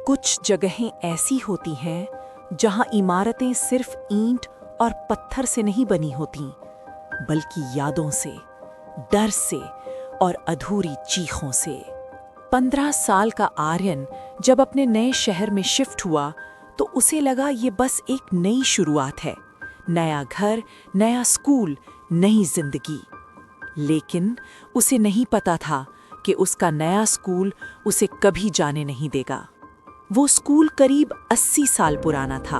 कुछ जगहें ऐसी होती हैं जहां इमारतें सिर्फ ईंट और पत्थर से नहीं बनी होती, बल्कि यादों से, डर से और अधूरी चीखों से। 15 साल का आर्यन जब अपने नए शहर में शिफ्ट हुआ तो उसे लगा ये बस एक नई शुरुआत है, नया घर, नया स्कूल, नई जिंदगी। लेकिन उसे नहीं पता था कि उसका नया स्कूल उसे कभी जाने नहीं देगा। वो स्कूल करीब 80 साल पुराना था।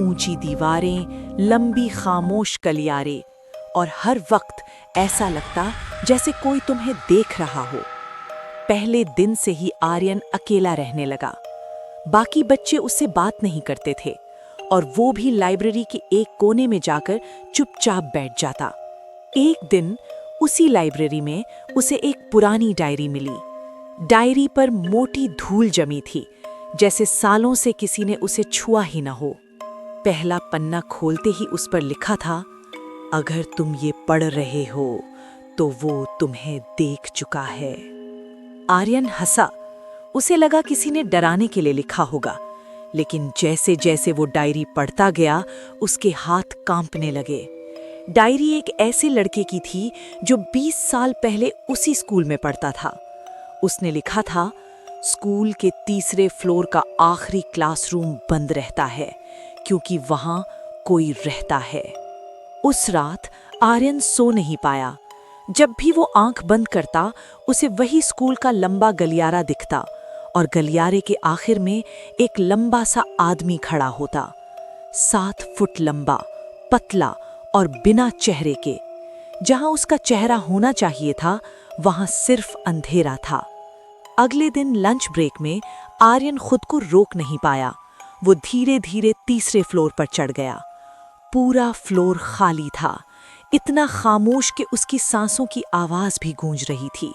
ऊंची दीवारें, लंबी खामोश गलियारे और हर वक्त ऐसा लगता जैसे कोई तुम्हें देख रहा हो। पहले दिन से ही आर्यन अकेला रहने लगा। बाकी बच्चे उससे बात नहीं करते थे और वो भी लाइब्रेरी के एक कोने में जाकर चुपचाप बैठ जाता। एक दिन उसी लाइब्रेरी में उसे एक पुरानी डायरी मिली। डायरी पर मोटी धूल जमी थी, जैसे सालों से किसी ने उसे छुआ ही न हो। पहला पन्ना खोलते ही उस पर लिखा था, अगर तुम ये पढ़ रहे हो तो वो तुम्हें देख चुका है। आर्यन हंसा। उसे लगा किसी ने डराने के लिए लिखा होगा, लेकिन जैसे जैसे वो डायरी पढ़ता गया उसके हाथ कांपने लगे। डायरी एक ऐसे लड़के की थी जो 20 साल पहले उसी स्कूल में पढ़ता था। उसने लिखा था, स्कूल के तीसरे फ्लोर का आखिरी क्लासरूम बंद रहता है क्योंकि वहां कोई रहता है। उस रात आर्यन सो नहीं पाया। जब भी वो आंख बंद करता उसे वही स्कूल का लंबा गलियारा दिखता और गलियारे के आखिर में एक लंबा सा आदमी खड़ा होता, 7 फुट लंबा, पतला और बिना चेहरे के। जहां उसका चेहरा होना चाहिए था वहां सिर्फ अंधेरा था। अगले दिन लंच ब्रेक में आर्यन खुद को रोक नहीं पाया। वो धीरे धीरे तीसरे फ्लोर पर चढ़ गया। पूरा फ्लोर खाली था, इतना खामोश कि उसकी सांसों की आवाज भी गूंज रही थी।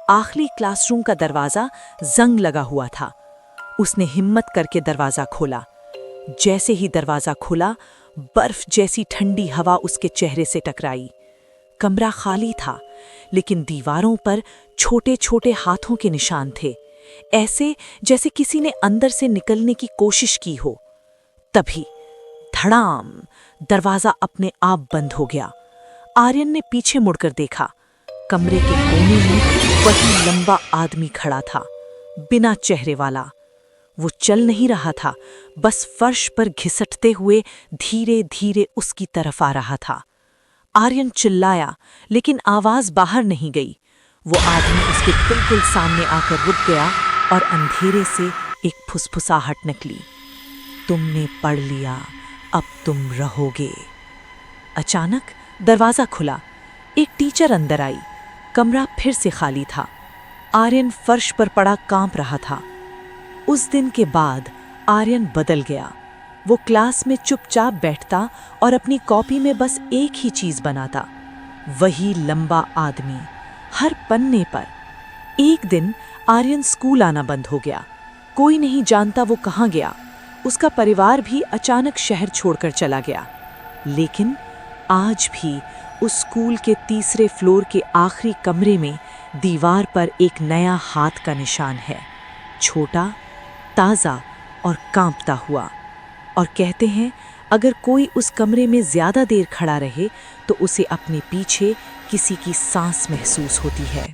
आखिरी क्लासरूम का दरवाजा जंग लगा हुआ था। उसने हिम्मत करके दरवाजा खोला। जैसे ही दरवाजा खुला, बर्फ जैसी ठंडी हवा उसके चेहरे से टकराई। कमरा खाली था, लेकिन दीवारों पर छोटे छोटे हाथों के निशान थे, ऐसे जैसे किसी ने अंदर से निकलने की कोशिश की हो। तभी धड़ाम, दरवाजा अपने आप बंद हो गया। आर्यन ने पीछे मुड़कर देखा। कमरे के कोने में वही लंबा आदमी खड़ा था, बिना चेहरे वाला। वो चल नहीं रहा था, बस फर्श पर घिसटते हुए धीरे धीरे उसकी तरफ आ रहा था। आर्यन चिल्लाया, लेकिन आवाज बाहर नहीं गई। वो आदमी उसके बिल्कुल सामने आकर रुक गया और अंधेरे से एक फुसफुसाहट निकली, तुमने पढ़ लिया, अब तुम रहोगे। अचानक दरवाजा खुला। एक टीचर अंदर आई। कमरा फिर से खाली था। आर्यन फर्श पर पड़ा कांप रहा था। उस दिन के बाद आर्यन बदल गया। वो क्लास में चुपचाप बैठता और अपनी कॉपी में बस एक ही चीज बनाता, वही लंबा आदमी, हर पन्ने पर। एक दिन आर्यन स्कूल आना बंद हो गया। कोई नहीं जानता वो कहाँ गया। उसका परिवार भी अचानक शहर छोड़कर चला गया। लेकिन आज भी उस स्कूल के तीसरे फ्लोर के आखिरी कमरे में दीवार पर एक नया हाथ का निशान है, छोटा, ताज़ा और कांपता हुआ। और कहते हैं, अगर कोई उस कमरे में ज्यादा देर खड़ा रहे तो उसे अपने पीछे किसी की सांस महसूस होती है।